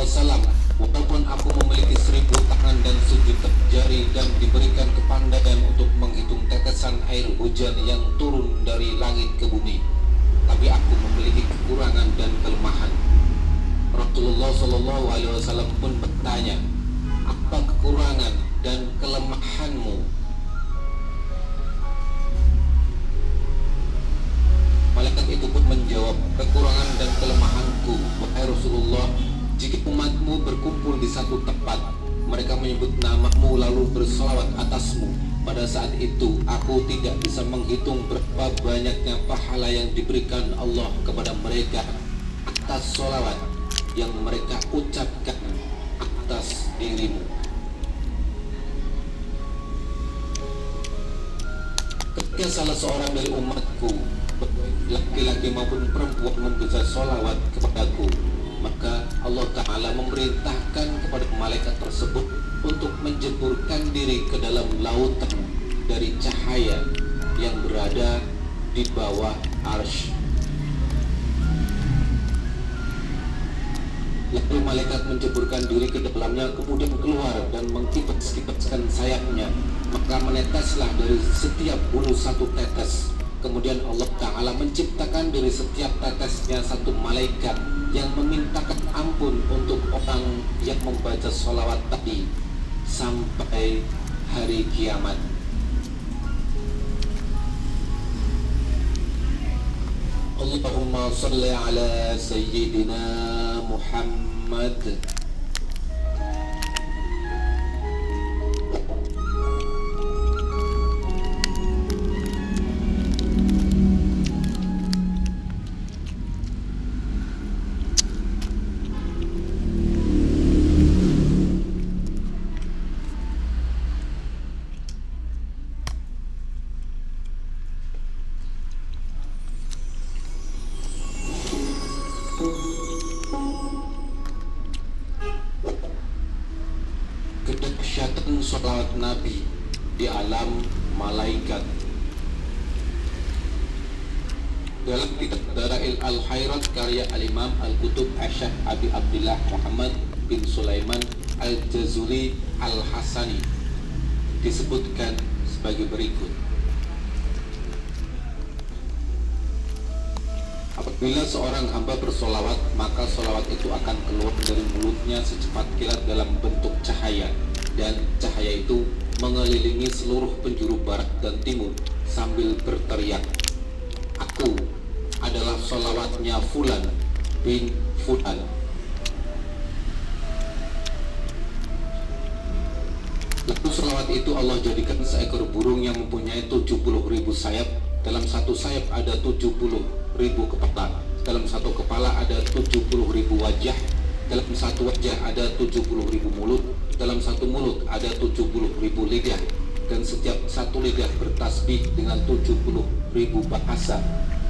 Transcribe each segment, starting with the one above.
Wasallam, walaupun aku memiliki 1000 tangan dan sejuta jari dan diberikan kepandaian untuk menghitung tetesan air hujan yang turun dari langit ke bumi, tapi aku memiliki kekurangan dan kelemahan. Rasulullah Shallallahu Alaihi Wasallam pun bertanya, apa kekurangan dan kelemahanmu? Malaikat itu pun menjawab, kekurangan dan kelemahanku, wahai Rasulullah, jika umatmu berkumpul di satu tempat, mereka menyebut namamu lalu bersolawat atasmu, pada saat itu aku tidak bisa menghitung berapa banyaknya pahala yang diberikan Allah kepada mereka atas solawat yang mereka ucapkan atas dirimu. Ketika salah seorang dari umatku, laki-laki maupun perempuan, membaca solawat kepadaku, maka Allah Ta'ala memerintahkan kepada malaikat tersebut untuk menjeburkan diri ke dalam lautan dari cahaya yang berada di bawah arsy. Lalu malaikat menjeburkan diri ke dalamnya, kemudian keluar dan mengkipas-kipaskan sayapnya, maka meneteslah dari setiap bulu satu tetes. Kemudian Allah Ta'ala menciptakan dari setiap tetesnya satu malaikat yang memintakan ampun untuk orang yang membaca sholawat tadi sampai hari kiamat. Allahumma salli ala Sayyidina Muhammad. Kedahsyatan sholawat Nabi di alam malaikat. Dalam kitab Dalail Al-Khairat karya Al-Imam Al-Qutub Asy'ad Abi Abdullah Muhammad bin Sulaiman Al-Jazuli Al-Hasani disebutkan sebagai berikut. Apabila seorang hamba bersolawat, maka solawat itu akan keluar dari mulutnya secepat kilat dalam bentuk cahaya, dan cahaya itu mengelilingi seluruh penjuru barat dan timur sambil berteriak, aku adalah solawatnya Fulan bin Fulan. Lalu solawat itu Allah jadikan seekor burung yang mempunyai 70.000 sayap. Dalam satu sayap ada 70.000 kepala, dalam satu kepala ada 70.000 wajah, dalam satu wajah ada 70.000 mulut, dalam satu mulut ada 70.000 lidah, dan setiap satu lidah bertasbih dengan 70.000 bahasa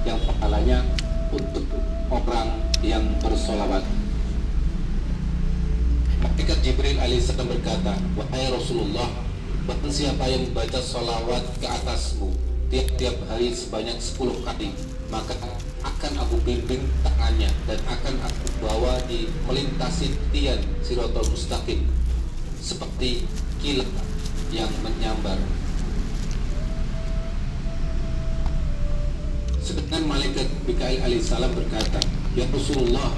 yang pahalanya untuk orang yang bersolawat. Malaikat Jibril alaihissalam berkata, wahai Rasulullah, barang siapa yang membaca solawat ke atasmu tiap-tiap hari sebanyak 10 kali, maka akan aku bimbing tangannya dan akan aku bawa di melintasi tian Siratal Mustaqim seperti kilat yang menyambar. Sedangkan malaikat Mikail alaihissalam berkata, ya Rasulullah,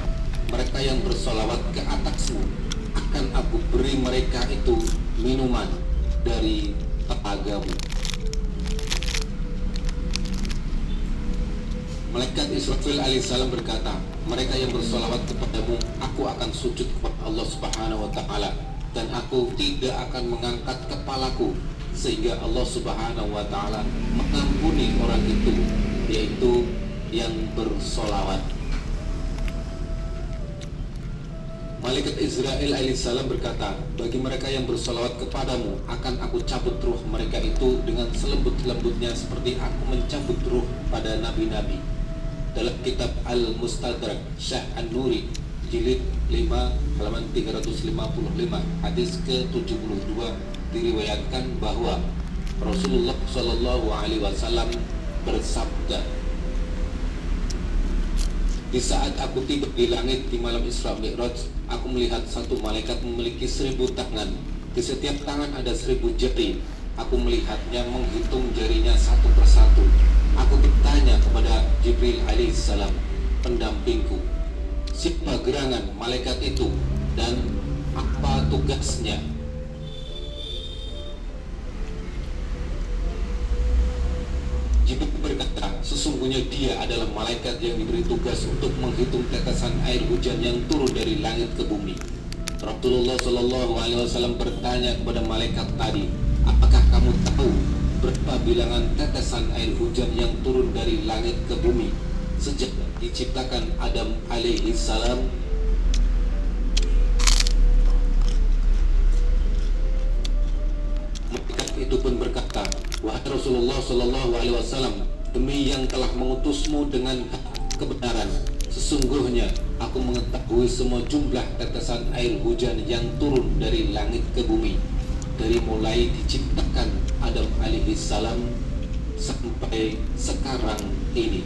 mereka yang bersolawat ke atasmu akan aku beri mereka itu minuman dari tepagamu. Malaikat Israfil alaihissalam berkata, mereka yang bersolawat kepadamu, aku akan sujud kepada Allah Subhanahu wa Ta'ala, dan aku tidak akan mengangkat kepalaku sehingga Allah Subhanahu wa Ta'ala mengampuni orang itu, yaitu yang bersolawat. Malaikat Israel alaihissalam berkata, bagi mereka yang bersolawat kepadamu, akan aku cabut ruh mereka itu dengan selembut-lembutnya seperti aku mencabut ruh pada nabi-nabi. Dalam kitab Al-Mustadrak Syah An-Nuri jilid 5 halaman 355 hadis ke-72 diriwayatkan bahwa Rasulullah Shallallahu Alaihi Wasallam bersabda, Di saat aku tiba di langit di malam Isra Mi'raj, aku melihat satu malaikat memiliki 1000 tangan. Di setiap tangan ada 1000 jari. Aku melihatnya menghitung jarinya satu persatu. Aku bertanya kepada Jibril alaihissalam, pendampingku, siapa gerangan malaikat itu dan apa tugasnya? Jibril berkata, sesungguhnya dia adalah malaikat yang diberi tugas untuk menghitung tetesan air hujan yang turun dari langit ke bumi. Rasulullah Shallallahu Alaihi Wasallam bertanya kepada malaikat tadi, apakah kamu tahu berapa bilangan tetesan air hujan yang turun dari langit ke bumi sejak diciptakan Adam alaihi salam? Malaikat itu pun berkata, wahai Rasulullah Shallallahu Alaihi Wasallam, demi yang telah mengutusmu dengan kebenaran, sesungguhnya aku mengetahui semua jumlah tetesan air hujan yang turun dari langit ke bumi dari mulai diciptakan Adam alaihi salam sampai sekarang ini.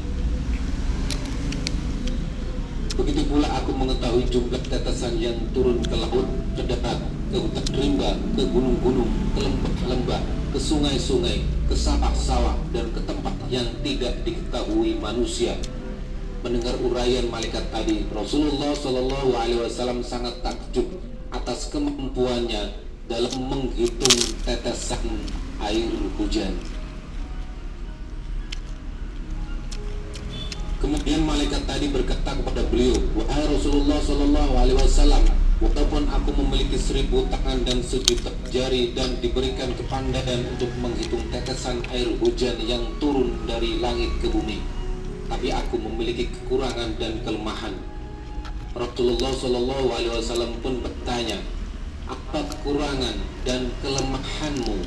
Begitu pula aku mengetahui jumlah tetesan yang turun ke laut, ke darat, ke hutan rimba, ke gunung-gunung, ke lembah-lembah, ke sungai-sungai, ke sawah-sawah, dan ke tempat yang tidak diketahui manusia. Mendengar uraian malaikat tadi, Rasulullah Shallallahu Alaihi Wasallam sangat takjub atas kemampuannya dalam menghitung tetesan air hujan. Kemudian malaikat tadi berkata kepada beliau, wahai Rasulullah Shallallahu Alaihi Wasallam, walaupun aku memiliki 1000 tangan dan 1.000 jari dan diberikan kepandaian untuk menghitung tetesan air hujan yang turun dari langit ke bumi, tapi aku memiliki kekurangan dan kelemahan. Rasulullah Shallallahu Alaihi Wasallam pun bertanya, apa kekurangan dan kelemahanmu?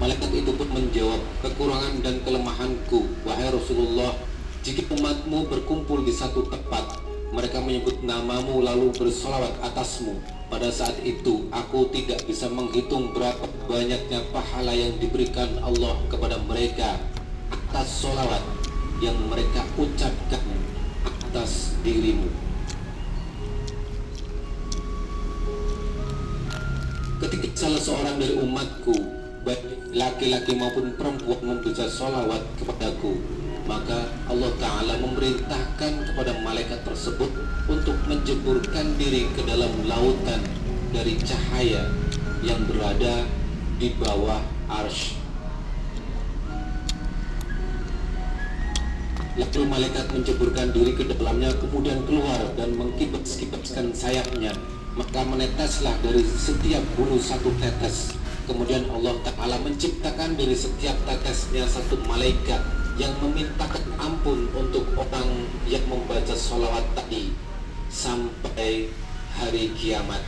Malaikat itu pun menjawab, kekurangan dan kelemahanku, wahai Rasulullah, jika umatmu berkumpul di satu tempat, mereka menyebut namamu lalu bersolawat atasmu. Pada saat itu aku tidak bisa menghitung berapa banyaknya pahala yang diberikan Allah kepada mereka atas solawat yang mereka ucapkan atas dirimu. Ketika salah seorang dari umatku, baik laki-laki maupun perempuan, membaca solawat kepadaku, maka Allah Ta'ala memerintahkan kepada malaikat tersebut untuk menjeburkan diri ke dalam lautan dari cahaya yang berada di bawah arsy. Lalu malaikat menjeburkan diri ke dalamnya, kemudian keluar dan mengkibas-kibaskan sayapnya, maka meneteslah dari setiap bulu satu tetes. Kemudian Allah Ta'ala menciptakan dari setiap tetesnya satu malaikat yang memintakan ampun untuk orang yang membaca sholawat tadi sampai hari kiamat.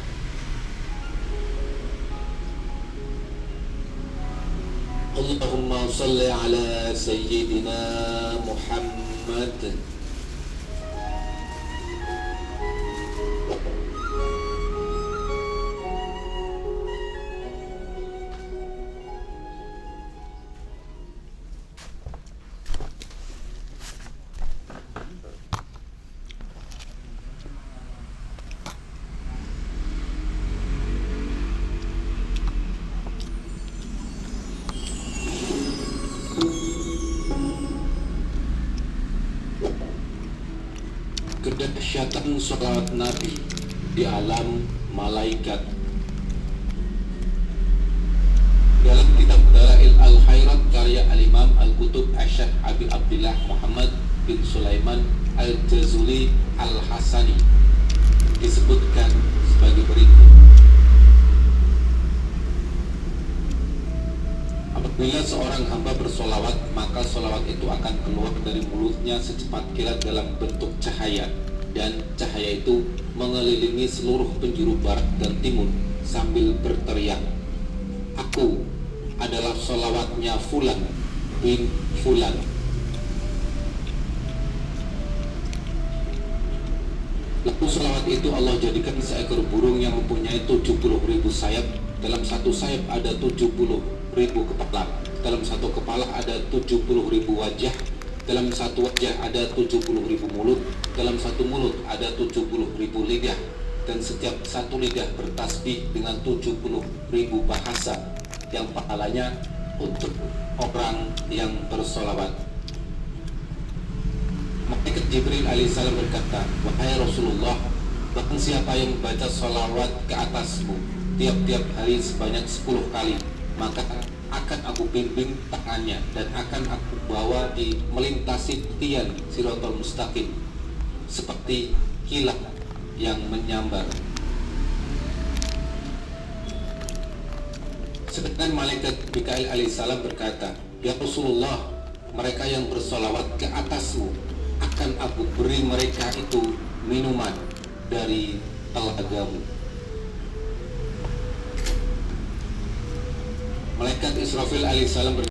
Allahumma salli ala Sayyidina Muhammad. Kedahsyatan sholawat Nabi di alam malaikat. Dalam kitab Dalail Al-Khairat karya Al-Imam Al-Qutub Asy'ad Abi Abdillah Muhammad bin Sulaiman Al-Jazuli Al-Hasani disebutkan sebagai berikut. Apabila seorang hamba bersolawat, maka solawat itu akan keluar dari mulutnya secepat kilat dalam bentuk cahaya, dan cahaya itu mengelilingi seluruh penjuru barat dan timur sambil berteriak, aku adalah solawatnya Fulan bin Fulan. Lalu solawat itu Allah jadikan seekor burung yang mempunyai 70.000 sayap. Dalam satu sayap ada 70.000 kepala. dalam satu kepala ada 70.000 wajah, dalam satu wajah ada 70.000 mulut, dalam satu mulut ada 70.000 lidah, dan setiap satu lidah bertasbih dengan 70.000 bahasa yang pahalanya untuk orang yang bersolawat. Malaikat Jibril alaihissalam berkata, wahai Rasulullah, bahkan siapa yang membaca solawat ke atasmu tiap-tiap hari sebanyak 10 kali, maka akan aku bimbing tangannya dan akan aku bawa di melintasi tian Siratal Mustaqim seperti kilat yang menyambar. Sedangkan malaikat Mikail alaihissalam berkata, ya Rasulullah, mereka yang bersolawat ke atasmu akan aku beri mereka itu minuman dari telagamu. Malaikat Israfil alaihissalam